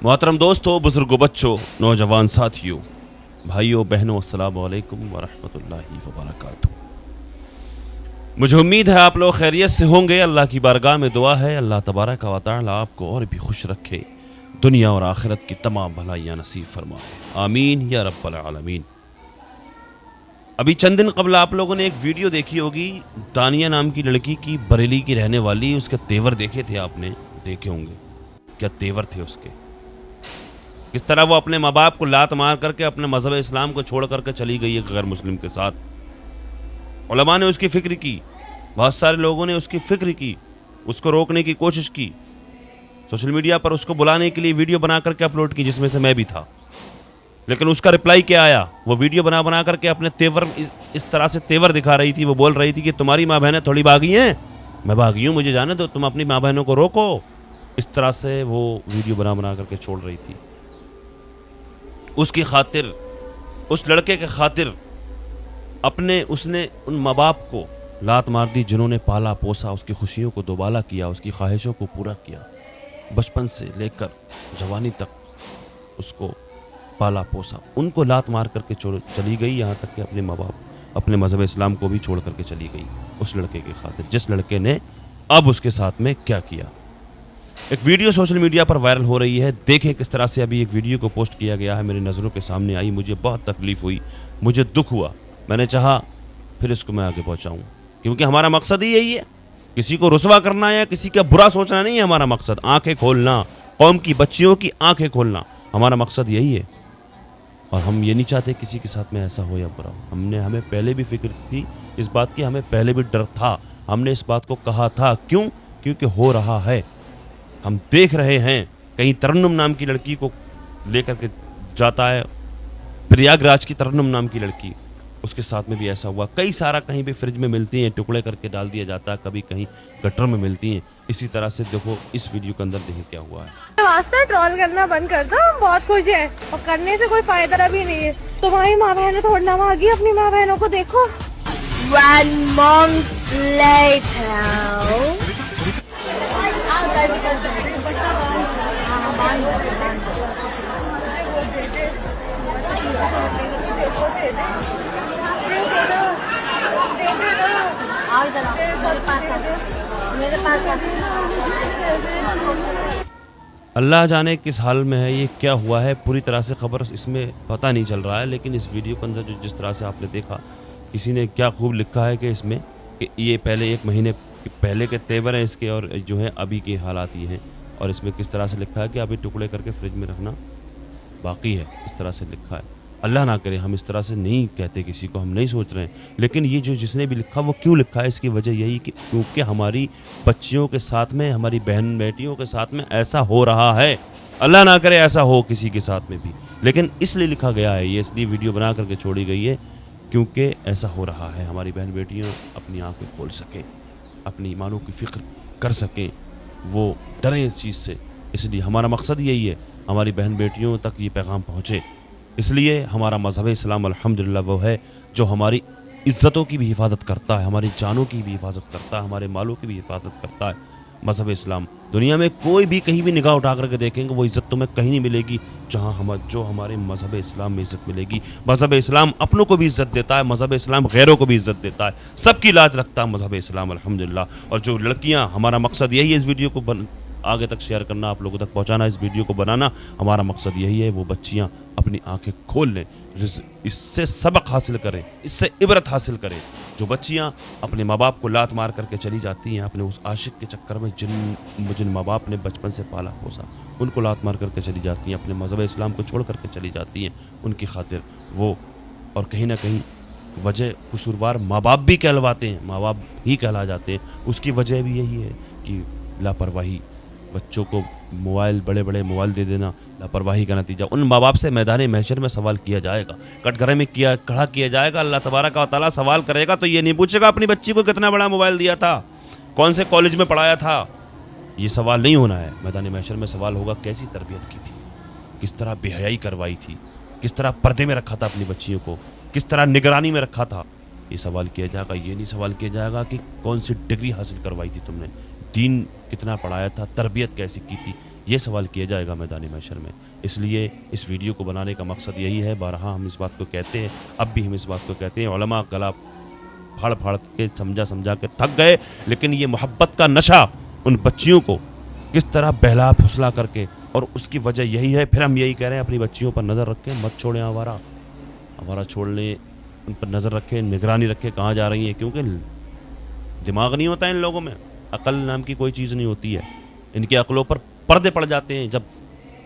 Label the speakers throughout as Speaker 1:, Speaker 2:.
Speaker 1: मोहतरम दोस्तों, बुजुर्गों, बच्चों, नौजवान साथियों, भाइयों बहनों, अस्सलाम वालेकुम वरहमतुल्लाहि वबरकातुहू। मुझे उम्मीद है आप लोग खैरियत से होंगे। अल्लाह की बारगाह में दुआ है अल्लाह तबारक व तआला आपको और भी खुश रखे, दुनिया और आखिरत की तमाम भलाइयाँ नसीब फरमाए, आमीन या रब्बल आलमीन। अभी चंद दिन कबल आप लोगों ने एक वीडियो देखी होगी, दानिया नाम की लड़की की, बरेली की रहने वाली। उसके तेवर देखे थे आपने, देखे होंगे क्या तेवर थे उसके, किस तरह वो अपने माँ बाप को लात मार करके अपने मज़हब इस्लाम को छोड़ करके चली गई है गैर मुस्लिम के साथ। उलमा ने उसकी फ़िक्र की, बहुत सारे लोगों ने उसकी फ़िक्र की, उसको रोकने की कोशिश की, सोशल मीडिया पर उसको बुलाने के लिए वीडियो बना करके अपलोड की, जिसमें से मैं भी था। लेकिन उसका रिप्लाई क्या आया? वो वीडियो बना करके अपने तेवर इस तरह से तेवर दिखा रही थी। वो बोल रही थी कि तुम्हारी माँ बहनें थोड़ी भागी हैं, मैं भागी हूँ, मुझे जाने दो, तुम अपनी माँ बहनों को रोको। इस तरह से वो वीडियो बना करके छोड़ रही थी। उसकी खातिर, उस लड़के के खातिर उसने उन माँ बाप को लात मार दी जिन्होंने पाला पोसा, उसकी खुशियों को दोबाला किया, उसकी ख्वाहिशों को पूरा किया, बचपन से लेकर जवानी तक उसको पाला पोसा। उनको लात मार करके चली गई, यहाँ तक कि अपने माँ बाप, अपने मज़हब इस्लाम को भी छोड़ करके चली गई उस लड़के की खातिर, जिस लड़के ने अब उसके साथ में क्या किया। एक वीडियो सोशल मीडिया पर वायरल हो रही है, देखें किस तरह से अभी एक वीडियो को पोस्ट किया गया है, मेरी नज़रों के सामने आई, मुझे बहुत तकलीफ़ हुई, मुझे दुख हुआ। मैंने चाहा फिर इसको मैं आगे पहुँचाऊँ, क्योंकि हमारा मकसद ही यही है, किसी को रुसवा करना या किसी का बुरा सोचना नहीं है हमारा मकसद। आँखें खोलना, कौम की बच्चियों की आँखें खोलना, हमारा मकसद यही है। और हम ये नहीं चाहते किसी के साथ में ऐसा हो या बुरा हो। हमें पहले भी फिक्र थी इस बात की, हमें पहले भी डर था, हमने इस बात को कहा था। क्यों? क्योंकि हो रहा है। हम देख रहे हैं, कहीं तरन्नुम नाम की लड़की को लेकर के जाता है, प्रयागराज की तरन्नुम नाम की लड़की, उसके साथ में भी ऐसा हुआ। कई सारा कहीं भी फ्रिज में मिलती हैं, टुकड़े करके डाल दिया जाता है, कभी कहीं गटर में मिलती हैं। इसी तरह से देखो इस वीडियो के अंदर देखें क्या हुआ है।
Speaker 2: वास्ता ट्रोल करना बंद कर दो, हम बहुत खुश हैं और करने से कोई फायदा भी नहीं है। तुम्हारी माँ बहनें थोड़ा भागी, अपनी माँ बहनों को देखो।
Speaker 3: 1 month later.
Speaker 1: अल्लाह जाने किस हाल में है, ये क्या हुआ है, पूरी तरह से खबर इसमें पता नहीं चल रहा है। लेकिन इस वीडियो के अंदर जिस तरह से आपने देखा, किसी ने क्या खूब लिखा है कि इसमें कि ये पहले 1 महीने पहले के तेवर हैं इसके, और जो है अभी के हालात ये हैं। और इसमें किस तरह से लिखा है कि अभी टुकड़े करके फ्रिज में रखना बाकी है, इस तरह से लिखा है। अल्लाह ना करे, हम इस तरह से नहीं कहते किसी को, हम नहीं सोच रहे हैं। लेकिन ये जो जिसने भी लिखा वो क्यों लिखा है, इसकी वजह यही कि क्योंकि हमारी बच्चियों के साथ में, हमारी बहन बेटियों के साथ में ऐसा हो रहा है। अल्लाह ना करे ऐसा हो किसी के साथ में भी, लेकिन इसलिए लिखा गया है, ये इसलिए वीडियो बना करके छोड़ी गई है क्योंकि ऐसा हो रहा है। हमारी बहन बेटियाँ अपनी आँखें खोल सकें, अपनी ईमानों की फ़िक्र कर सकें, वो डरें इस चीज़ से। इसलिए हमारा मकसद यही है, हमारी बहन बेटियों तक ये पैगाम पहुँचे। इसलिए हमारा मज़हब इस्लाम अल्हम्दुलिल्लाह वो है जो हमारी इज़्ज़तों की भी हिफाजत करता है, हमारी जानों की भी हिफाजत करता है, हमारे मालों की भी हिफाजत करता है। मज़हब इस्लाम दुनिया में कोई भी कहीं भी निगाह उठा करके देखेंगे, वो इज़्ज़त तुम्हें कहीं नहीं मिलेगी जो हमारे मज़हब इस्लाम में इज़्ज़त मिलेगी। मज़हब इस्लाम अपनों को भी इज़्ज़त देता है, मज़हब इस्लाम गैरों को भी इज़्ज़त देता है, सबकी लाज रखता है मज़हब इस्लाम अल्हम्दुलिल्लाह। और जो लड़कियाँ, हमारा मकसद यही है इस वीडियो को आगे तक शेयर करना, आप लोगों तक पहुंचाना, इस वीडियो को बनाना, हमारा मकसद यही है वो बच्चियां अपनी आंखें खोल लें, इससे सबक हासिल करें, इससे इबरत हासिल करें। जो बच्चियां अपने माँ बाप को लात मार करके चली जाती हैं, अपने उस आशिक के चक्कर में जिन माँ बाप ने बचपन से पाला पोसा, उनको लात मार करके चली जाती हैं, अपने मज़हब इस्लाम को छोड़ करके चली जाती हैं, उनकी खातिर वो, और कहीं ना कहीं वजह कसूरवार माँ बाप भी कहलवाते हैं, माँ बाप ही कहला जाते हैं। उसकी वजह भी यही है कि लापरवाही, बच्चों को मोबाइल, बड़े बड़े मोबाइल दे देना, लापरवाही का नतीजा। उन माँ बाप से मैदान महशर में सवाल किया जाएगा, कटघरे में खड़ा किया जाएगा। अल्लाह तबारक व तआला सवाल करेगा तो ये नहीं पूछेगा अपनी बच्ची को कितना बड़ा मोबाइल दिया था, कौन से कॉलेज में पढ़ाया था। ये सवाल नहीं होना है। मैदान महशर में सवाल होगा कैसी तरबियत की थी, किस तरह बेहयाई करवाई थी, किस तरह पर्दे में रखा था अपनी बच्चियों को, किस तरह निगरानी में रखा था। ये सवाल किया जाएगा। ये नहीं सवाल किया जाएगा कि कौन सी डिग्री हासिल करवाई थी तुमने, दीन कितना पढ़ाया था, तरबियत कैसी की थी। یہ سوال کیا جائے گا میدان محشر میں. اس لیے اس ویڈیو کو بنانے کا مقصد یہی ہے. بارہا ہم اس بات کو کہتے ہیں, اب بھی ہم اس بات کو کہتے ہیں, علماء گلا پھاڑ کے سمجھا کے تھک گئے, لیکن یہ محبت کا نشہ ان بچیوں کو کس طرح بہلا پھسلا کر کے, اور اس کی وجہ یہی ہے. پھر ہم یہی کہہ رہے ہیں اپنی بچیوں پر نظر رکھیں, مت چھوڑیں آوارہ چھوڑ لیں, ان پر نظر رکھیں, نگرانی رکھیں کہاں جا رہی ہیں, کیونکہ دماغ نہیں ہوتا ہے ان لوگوں میں, عقل نام کی کوئی چیز نہیں ہوتی ہے. ان کے عقلوں پر پردے پڑ جاتے ہیں جب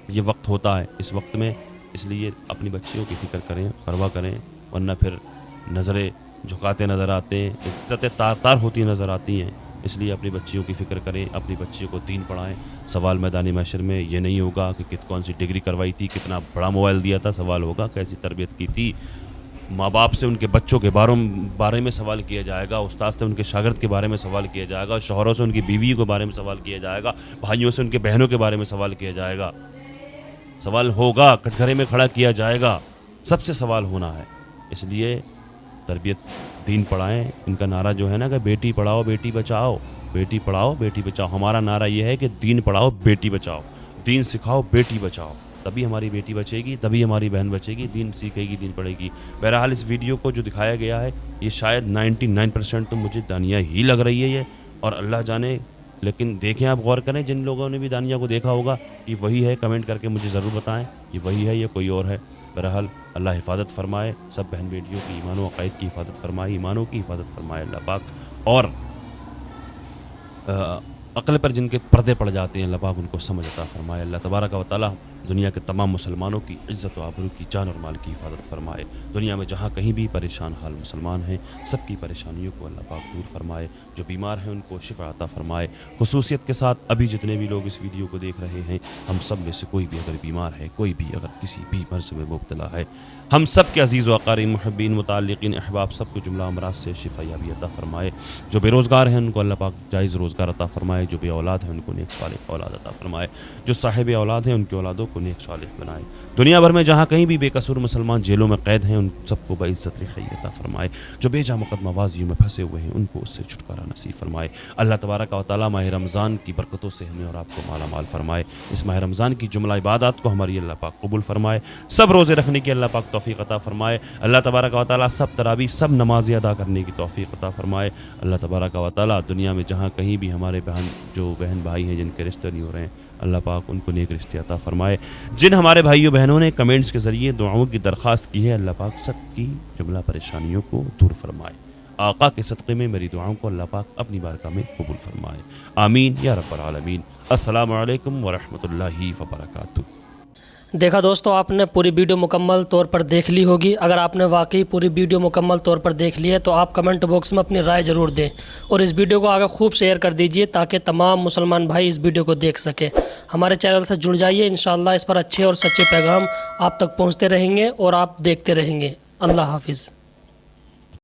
Speaker 1: یہ وقت ہوتا ہے, اس وقت میں. اس لیے اپنی بچیوں کی فکر کریں, پرواہ کریں, ورنہ پھر نظریں جھکاتے نظر آتے ہیں, عزتیں تار ہوتی نظر آتی ہیں. اس لیے اپنی بچیوں کی فکر کریں, اپنی بچیوں کو دین پڑھائیں. سوال میدان محشر میں یہ نہیں ہوگا کہ کون سی ڈگری کروائی تھی, کتنا بڑا موبائل دیا تھا. سوال ہوگا کیسی تربیت کی تھی. ماں باپ سے ان کے بچوں کے بارے میں سوال کیا جائے گا, استاد سے ان کے شاگرد کے بارے میں سوال کیا جائے گا, شوہروں سے ان کی بیویوں کے بارے میں سوال کیا جائے گا, بھائیوں سے ان کے بہنوں کے بارے میں سوال کیا جائے گا. سوال ہوگا, کٹگھرے میں کھڑا کیا جائے گا, سب سے سوال ہونا ہے. اس لیے تربیت دین پڑھائیں. ان کا نعرہ جو ہے نا کہ بیٹی پڑھاؤ بیٹی بچاؤ, بیٹی پڑھاؤ بیٹی بچاؤ, ہمارا نعرہ یہ ہے کہ دین پڑھاؤ بیٹی بچاؤ, دین سکھاؤ بیٹی بچاؤ. تبھی ہماری بیٹی بچے گی, تبھی ہماری بہن بچے گی, دین سیکھے گی, دین پڑھے گی. بہرحال اس ویڈیو کو جو دکھایا گیا ہے یہ شاید 99% تو مجھے دانیہ ہی لگ رہی ہے یہ, اور اللہ جانے. لیکن دیکھیں, آپ غور کریں, جن لوگوں نے بھی دانیہ کو دیکھا ہوگا یہ وہی ہے, کمنٹ کر کے مجھے ضرور بتائیں یہ وہی ہے یا کوئی اور ہے. بہرحال اللہ حفاظت فرمائے, سب بہن بیٹیوں کی ایمان و عقائد کی حفاظت فرمائے, ایمانوں کی حفاظت فرمائے اللہ پاک. اور عقل پر جن کے پردے پڑ جاتے ہیں اللہ پاک ان کو سمجھ عطا فرمائے. اللہ تبارک و تعالی دنیا کے تمام مسلمانوں کی عزت و آبرو کی, جان اور مال کی حفاظت فرمائے. دنیا میں جہاں کہیں بھی پریشان حال مسلمان ہیں سب کی پریشانیوں کو اللہ پاک دور فرمائے. جو بیمار ہیں ان کو شفا عطا فرمائے. خصوصیت کے ساتھ ابھی جتنے بھی لوگ اس ویڈیو کو دیکھ رہے ہیں, ہم سب میں سے کوئی بھی اگر بیمار ہے, کوئی بھی اگر کسی بھی مرض میں مبتلا ہے, ہم سب کے عزیز و اقارب, محبین, متعلقین, احباب سب کو جملہ امراض سے شفا یابی عطا فرمائے. جو بے روزگار ہیں ان کو اللہ پاک جائز روزگار عطا فرمائے. جو بے اولاد ہیں ان کو نیک صالح اولاد عطا فرمائے. جو صاحب اولاد ہیں ان کی اولادوں کو نیک صالح بنائے. دنیا بھر میں جہاں کہیں بھی بے قصور مسلمان جیلوں میں قید ہیں ان سب کو بعزت رہائی عطا فرمائے. جو بے جا مقدمہ بازیوں میں پھنسے ہوئے ہیں ان کو اس سے چھٹکارا نصیب فرمائے. اللہ تبارک و تعالی ماہ رمضان کی برکتوں سے ہمیں اور آپ کو مالا مال فرمائے. اس ماہ رمضان کی جملہ عبادات کو ہماری اللہ پاک قبول فرمائے. سب روزے رکھنے کی اللہ پاک توفیق عطا فرمائے. اللہ تبارک و تعالی سب تراویح, سب نمازیں ادا کرنے کی توفیق عطا فرمائے. اللہ تبارک و تعالی دنیا میں جہاں کہیں بھی ہمارے بہن بھائی ہیں جن کے رشتے نہیں ہو رہے ہیں اللہ پاک ان کو نیک رشتے عطا فرمائے. جن ہمارے بھائیوں بہنوں نے کمنٹس کے ذریعے دعاؤں کی درخواست کی ہے اللہ پاک سب کی جملہ پریشانیوں کو دور فرمائے. آقا کے صدقے میں میری دعاؤں کو اللہ پاک اپنی بارگاہ میں قبول فرمائے. آمین یا رب العالمین. السلام علیکم ورحمۃ اللہ وبرکاتہ.
Speaker 4: دیکھا دوستو, آپ نے پوری ویڈیو مکمل طور پر دیکھ لی ہوگی. اگر آپ نے واقعی پوری ویڈیو مکمل طور پر دیکھ لی ہے تو آپ کمنٹ باکس میں اپنی رائے ضرور دیں, اور اس ویڈیو کو آگے خوب شیئر کر دیجئے تاکہ تمام مسلمان بھائی اس ویڈیو کو دیکھ سکیں. ہمارے چینل سے جڑ جائیے, انشاءاللہ اس پر اچھے اور سچے پیغام آپ تک پہنچتے رہیں گے اور آپ دیکھتے رہیں گے. اللہ حافظ.